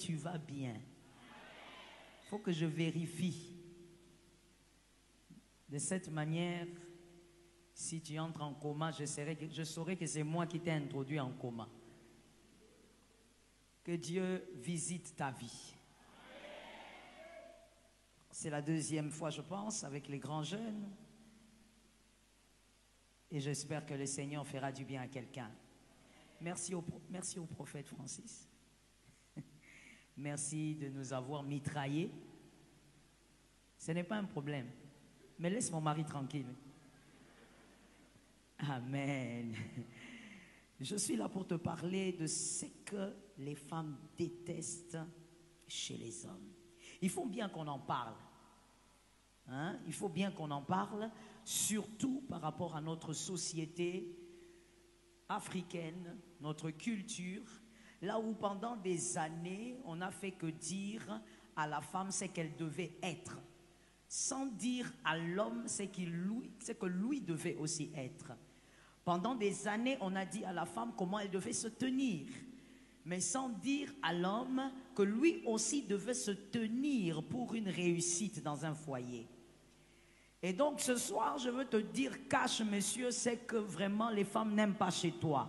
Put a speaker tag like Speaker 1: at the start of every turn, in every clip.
Speaker 1: tu vas bien. Il faut que je vérifie. De cette manière, si tu entres en coma, je saurai que c'est moi qui t'ai introduit en coma. Que Dieu visite ta vie. C'est la deuxième fois, je pense, avec les grands jeunes. Et j'espère que le Seigneur fera du bien à quelqu'un. Merci au prophète Francis. Merci de nous avoir mitraillés. Ce n'est pas un problème. Mais laisse mon mari tranquille. Amen. Je suis là pour te parler de ce que les femmes détestent chez les hommes. Il faut bien qu'on en parle. Hein? Il faut bien qu'on en parle, surtout par rapport à notre société africaine, notre culture, là où pendant des années, on n'a fait que dire à la femme ce qu'elle devait être, sans dire à l'homme ce que lui devait aussi être. Pendant des années, on a dit à la femme comment elle devait se tenir, mais sans dire à l'homme que lui aussi devait se tenir pour une réussite dans un foyer. Et donc ce soir, je veux te dire, cache, monsieur, c'est que vraiment les femmes n'aiment pas chez toi.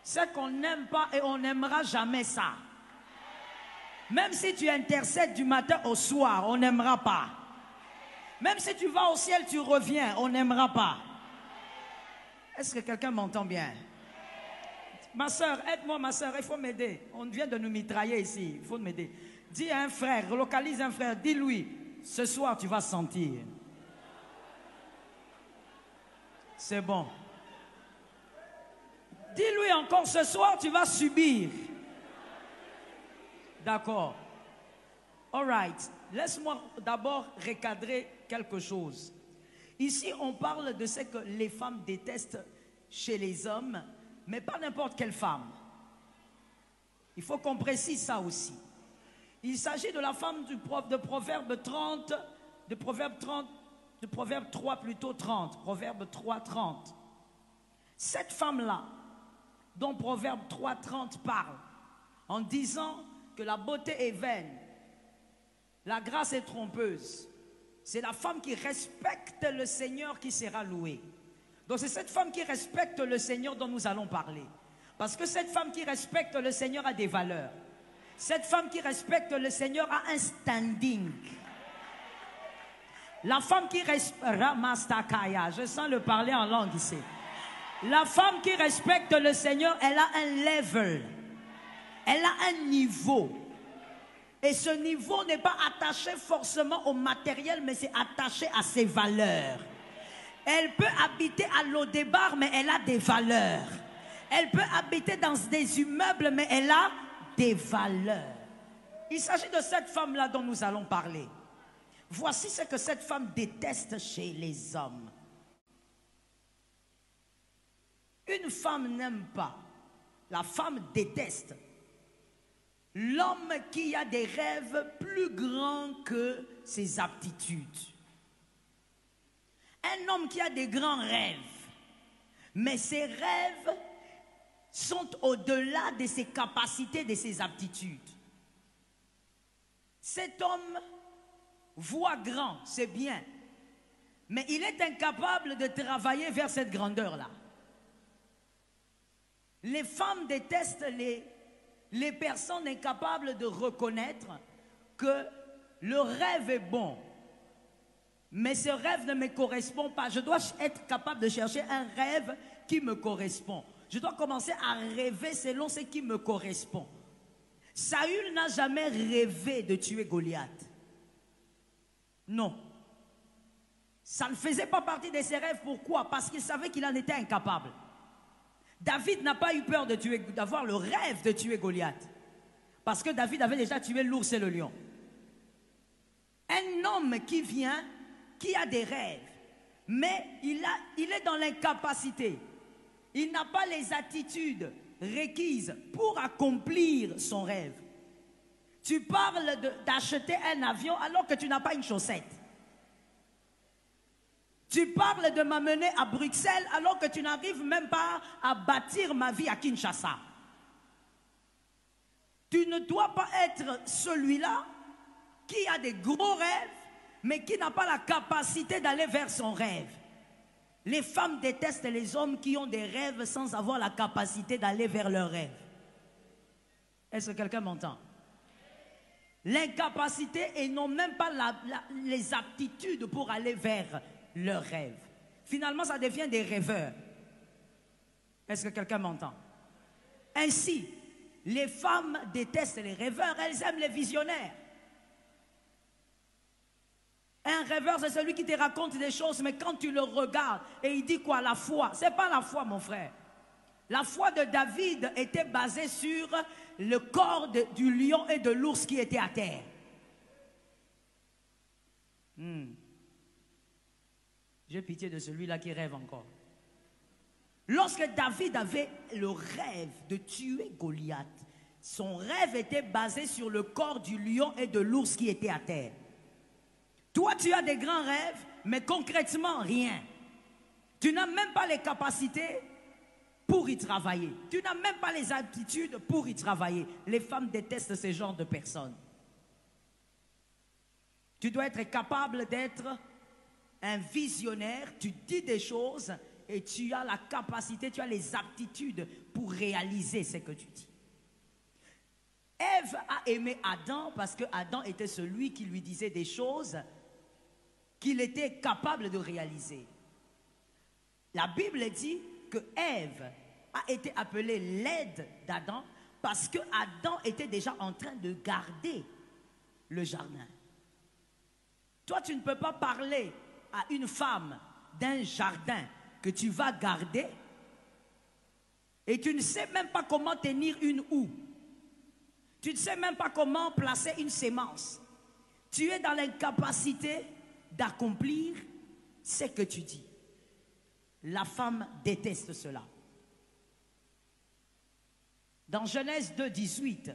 Speaker 1: C'est qu'on n'aime pas et on n'aimera jamais ça. Même si tu intercèdes du matin au soir, on n'aimera pas. Même si tu vas au ciel, tu reviens, on n'aimera pas. Est-ce que quelqu'un m'entend bien? Ma soeur, aide-moi ma soeur, il faut m'aider. On vient de nous mitrailler ici, il faut m'aider. Dis à un frère, relocalise un frère, dis-lui, ce soir tu vas sentir. C'est bon. Dis-lui encore, ce soir tu vas subir. D'accord. All right. Laisse-moi d'abord recadrer quelque chose. Ici, on parle de ce que les femmes détestent chez les hommes, mais pas n'importe quelle femme. Il faut qu'on précise ça aussi. Il s'agit de la femme de Proverbe 30, de Proverbe 3 plutôt 30, Proverbe 3, 30. Cette femme-là, dont Proverbe 3, 30 parle, en disant que la beauté est vaine, la grâce est trompeuse. C'est la femme qui respecte le Seigneur qui sera louée. Donc c'est cette femme qui respecte le Seigneur dont nous allons parler. Parce que cette femme qui respecte le Seigneur a des valeurs. Cette femme qui respecte le Seigneur a un standing. La femme qui respecte... Je sens le parler en langue ici. La femme qui respecte le Seigneur, elle a un level. Elle a un niveau. Et ce niveau n'est pas attaché forcément au matériel, mais c'est attaché à ses valeurs. Elle peut habiter à Lodebar, mais elle a des valeurs. Elle peut habiter dans des immeubles, mais elle a des valeurs. Il s'agit de cette femme-là dont nous allons parler. Voici ce que cette femme déteste chez les hommes. Une femme n'aime pas, la femme déteste l'homme qui a des rêves plus grands que ses aptitudes. Un homme qui a des grands rêves, mais ses rêves sont au-delà de ses capacités, de ses aptitudes. Cet homme voit grand, c'est bien, mais il est incapable de travailler vers cette grandeur-là. Les femmes détestent les personnes incapables de reconnaître que le rêve est bon, mais ce rêve ne me correspond pas. Je dois être capable de chercher un rêve qui me correspond. Je dois commencer à rêver selon ce qui me correspond. Saül n'a jamais rêvé de tuer Goliath. Non. Ça ne faisait pas partie de ses rêves. Pourquoi? Parce qu'il savait qu'il en était incapable. David n'a pas eu peur d'avoir le rêve de tuer Goliath. Parce que David avait déjà tué l'ours et le lion. Un homme qui vient, qui a des rêves, mais il est dans l'incapacité. Il n'a pas les attitudes requises pour accomplir son rêve. Tu parles d'acheter un avion alors que tu n'as pas une chaussette. Tu parles de m'amener à Bruxelles alors que tu n'arrives même pas à bâtir ma vie à Kinshasa. Tu ne dois pas être celui-là qui a des gros rêves, mais qui n'a pas la capacité d'aller vers son rêve. Les femmes détestent les hommes qui ont des rêves sans avoir la capacité d'aller vers leurs rêves. Est-ce que quelqu'un m'entend? L'incapacité et n'ont même pas les aptitudes pour aller vers leurs rêves. Finalement, ça devient des rêveurs. Est-ce que quelqu'un m'entend? Ainsi, les femmes détestent les rêveurs, elles aiment les visionnaires. Un rêveur, c'est celui qui te raconte des choses, mais quand tu le regardes, et il dit quoi? La foi. Ce n'est pas la foi, mon frère. La foi de David était basée sur le corps du lion et de l'ours qui étaient à terre. J'ai pitié de celui-là qui rêve encore. Lorsque David avait le rêve de tuer Goliath, son rêve était basé sur le corps du lion et de l'ours qui étaient à terre. Toi, tu as des grands rêves, mais concrètement, rien. Tu n'as même pas les capacités pour y travailler. Tu n'as même pas les aptitudes pour y travailler. Les femmes détestent ce genre de personnes. Tu dois être capable d'être un visionnaire. Tu dis des choses et tu as la capacité, tu as les aptitudes pour réaliser ce que tu dis. Ève a aimé Adam parce que Adam était celui qui lui disait des choses qu'il était capable de réaliser. La Bible dit que Ève a été appelée l'aide d'Adam parce que Adam était déjà en train de garder le jardin. Toi, tu ne peux pas parler à une femme d'un jardin que tu vas garder et tu ne sais même pas comment tenir une houe. Tu ne sais même pas comment placer une sémence. Tu es dans l'incapacité d'accomplir ce que tu dis. La femme déteste cela. Dans Genèse 2, 18,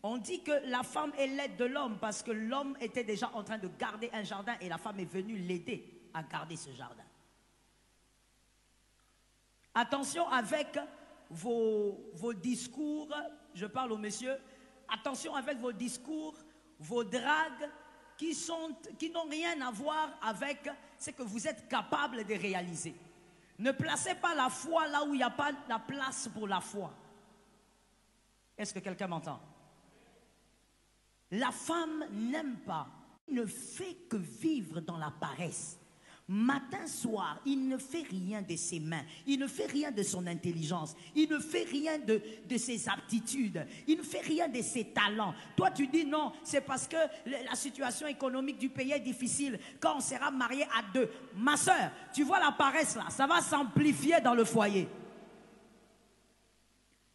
Speaker 1: on dit que la femme est l'aide de l'homme parce que l'homme était déjà en train de garder un jardin et la femme est venue l'aider à garder ce jardin. Attention avec vos discours, je parle aux messieurs, attention avec vos discours, vos dragues qui n'ont rien à voir avec ce que vous êtes capable de réaliser. Ne placez pas la foi là où il n'y a pas la place pour la foi. Est-ce que quelqu'un m'entend? La femme n'aime pas, ne fait que vivre dans la paresse. Matin, soir, il ne fait rien de ses mains, il ne fait rien de son intelligence, il ne fait rien de ses aptitudes, il ne fait rien de ses talents. Toi, tu dis non, c'est parce que la situation économique du pays est difficile. Quand on sera marié à deux, ma soeur, tu vois la paresse là, ça va s'amplifier dans le foyer.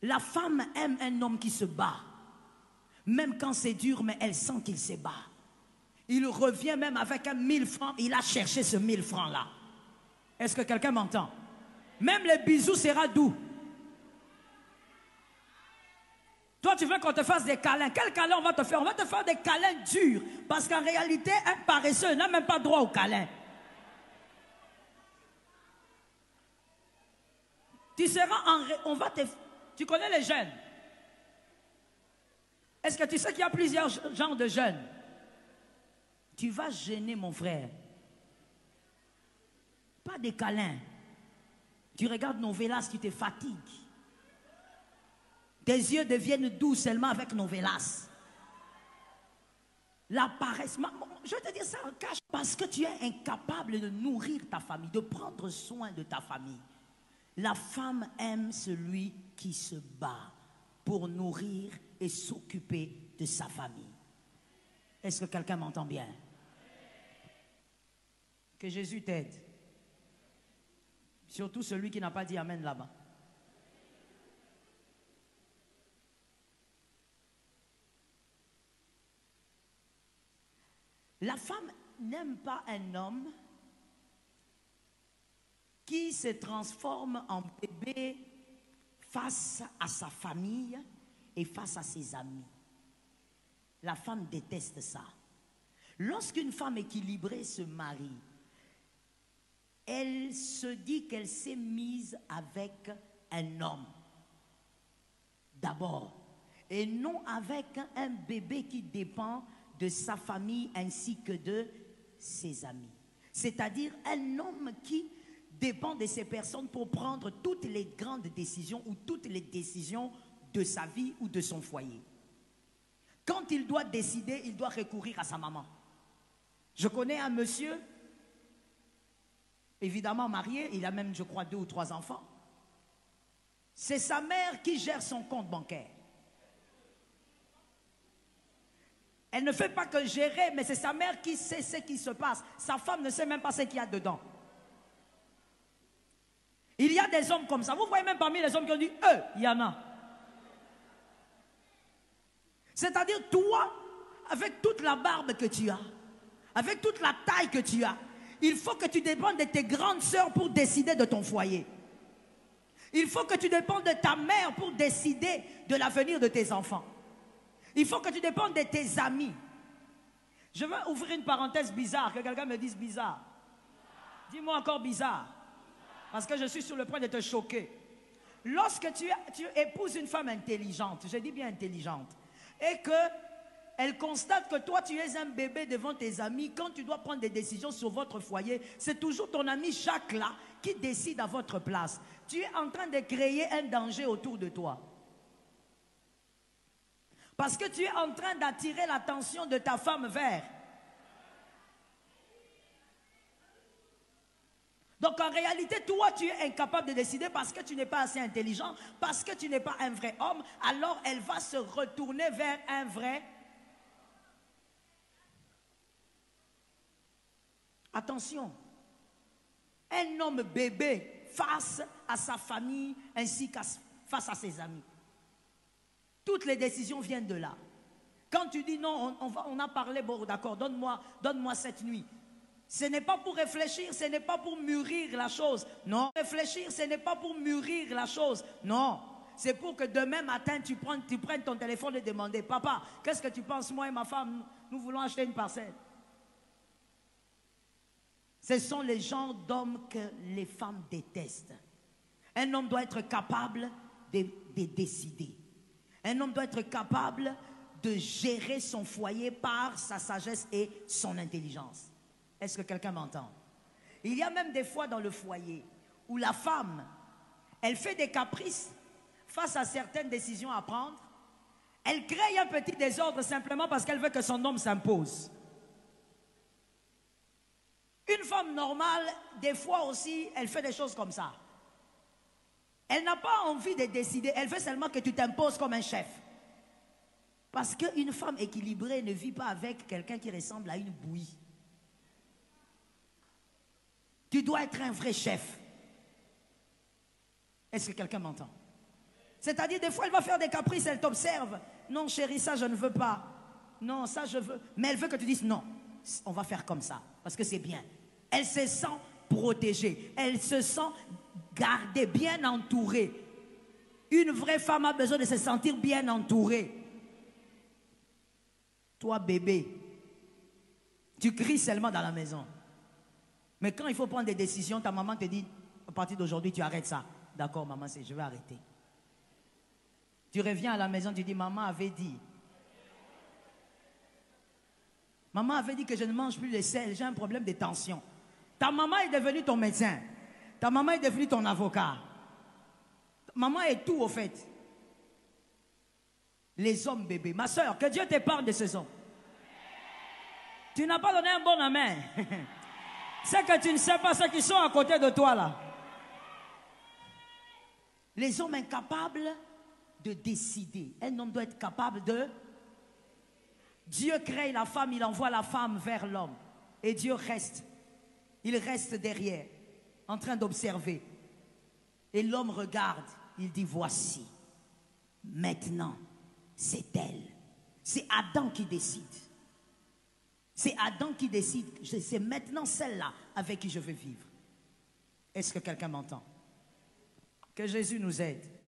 Speaker 1: La femme aime un homme qui se bat. Même quand c'est dur, mais elle sent qu'il se bat. Il revient même avec un 1000 francs. Il a cherché ce 1000 francs-là. Est-ce que quelqu'un m'entend? Même les bisous sera doux. Toi, tu veux qu'on te fasse des câlins. Quel câlin on va te faire? On va te faire des câlins durs. Parce qu'en réalité, un paresseux n'a même pas droit au câlin. Tu seras on va te... Tu connais les jeunes? Est-ce que tu sais qu'il y a plusieurs genres de jeunes? Tu vas gêner mon frère. Pas des câlins. Tu regardes Novelas, tu te fatigues. Tes yeux deviennent doux seulement avec Novelas. La paresse. Je vais te dire ça en cache. Parce que tu es incapable de nourrir ta famille, de prendre soin de ta famille. La femme aime celui qui se bat pour nourrir et s'occuper de sa famille. Est-ce que quelqu'un m'entend bien? Que Jésus t'aide. Surtout celui qui n'a pas dit amen là-bas. La femme n'aime pas un homme qui se transforme en bébé face à sa famille et face à ses amis. La femme déteste ça. Lorsqu'une femme équilibrée se marie, elle se dit qu'elle s'est mise avec un homme. D'abord, Et non avec un bébé qui dépend de sa famille ainsi que de ses amis. C'est-à-dire un homme qui dépend de ces personnes pour prendre toutes les grandes décisions ou toutes les décisions de sa vie ou de son foyer. Quand il doit décider, il doit recourir à sa maman. Je connais un monsieur, évidemment marié, il a même, je crois, 2 ou 3 enfants. C'est sa mère qui gère son compte bancaire. Elle ne fait pas que gérer, mais c'est sa mère qui sait ce qui se passe. Sa femme ne sait même pas ce qu'il y a dedans. Il y a des hommes comme ça. Vous voyez même parmi les hommes qui ont dit, il y en a. C'est-à-dire, toi, avec toute la barbe que tu as, avec toute la taille que tu as, il faut que tu dépendes de tes grandes sœurs pour décider de ton foyer. Il faut que tu dépendes de ta mère pour décider de l'avenir de tes enfants. Il faut que tu dépendes de tes amis. Je veux ouvrir une parenthèse bizarre, que quelqu'un me dise bizarre. Dis-moi encore bizarre. Parce que je suis sur le point de te choquer. Lorsque tu épouses une femme intelligente, je dis bien intelligente, et qu'elle constate que toi tu es un bébé devant tes amis, quand tu dois prendre des décisions sur votre foyer, c'est toujours ton ami Jacques là qui décide à votre place. Tu es en train de créer un danger autour de toi. Parce que tu es en train d'attirer l'attention de ta femme vers. Donc en réalité, toi, tu es incapable de décider parce que tu n'es pas assez intelligent, parce que tu n'es pas un vrai homme, alors elle va se retourner vers un vrai. Attention, un homme bébé face à sa famille ainsi que face à ses amis. Toutes les décisions viennent de là. Quand tu dis non, on a parlé, bon d'accord, donne-moi cette nuit. Ce n'est pas pour réfléchir, ce n'est pas pour mûrir la chose. Non, réfléchir, ce n'est pas pour mûrir la chose. Non, c'est pour que demain matin, tu prennes ton téléphone et demander, papa, qu'est-ce que tu penses, moi et ma femme, nous voulons acheter une parcelle. Ce sont les genres d'hommes que les femmes détestent. Un homme doit être capable de décider. Un homme doit être capable de gérer son foyer par sa sagesse et son intelligence. Est-ce que quelqu'un m'entend? Il y a même des fois dans le foyer où la femme, elle fait des caprices face à certaines décisions à prendre. Elle crée un petit désordre simplement parce qu'elle veut que son homme s'impose. Une femme normale, des fois aussi, elle fait des choses comme ça. Elle n'a pas envie de décider, elle veut seulement que tu t'imposes comme un chef. Parce qu'une femme équilibrée ne vit pas avec quelqu'un qui ressemble à une bouillie. Tu dois être un vrai chef. Est-ce que quelqu'un m'entend? C'est-à-dire, des fois, elle va faire des caprices, elle t'observe. Non, chérie, ça, je ne veux pas. Non, ça, je veux. Mais elle veut que tu dises non. On va faire comme ça, parce que c'est bien. Elle se sent protégée. Elle se sent gardée, bien entourée. Une vraie femme a besoin de se sentir bien entourée. Toi, bébé, tu cries seulement dans la maison. Mais quand il faut prendre des décisions, ta maman te dit, à partir d'aujourd'hui, tu arrêtes ça. D'accord, maman, je vais arrêter. Tu reviens à la maison, tu dis, maman avait dit. Maman avait dit que je ne mange plus de sel, j'ai un problème de tension. Ta maman est devenue ton médecin. Ta maman est devenue ton avocat. Maman est tout au fait. Les hommes bébés. Ma soeur, que Dieu t'épargne de ces hommes. Tu n'as pas donné un bon amen. C'est que tu ne sais pas ceux qui sont à côté de toi là. Les hommes incapables de décider. Un homme doit être capable de... Dieu crée la femme, il envoie la femme vers l'homme. Et Dieu reste. Il reste derrière, en train d'observer. Et l'homme regarde, il dit, voici, maintenant, c'est elle. C'est Adam qui décide. C'est Adam qui décide. C'est maintenant celle-là avec qui je veux vivre. Est-ce que quelqu'un m'entend? Que Jésus nous aide.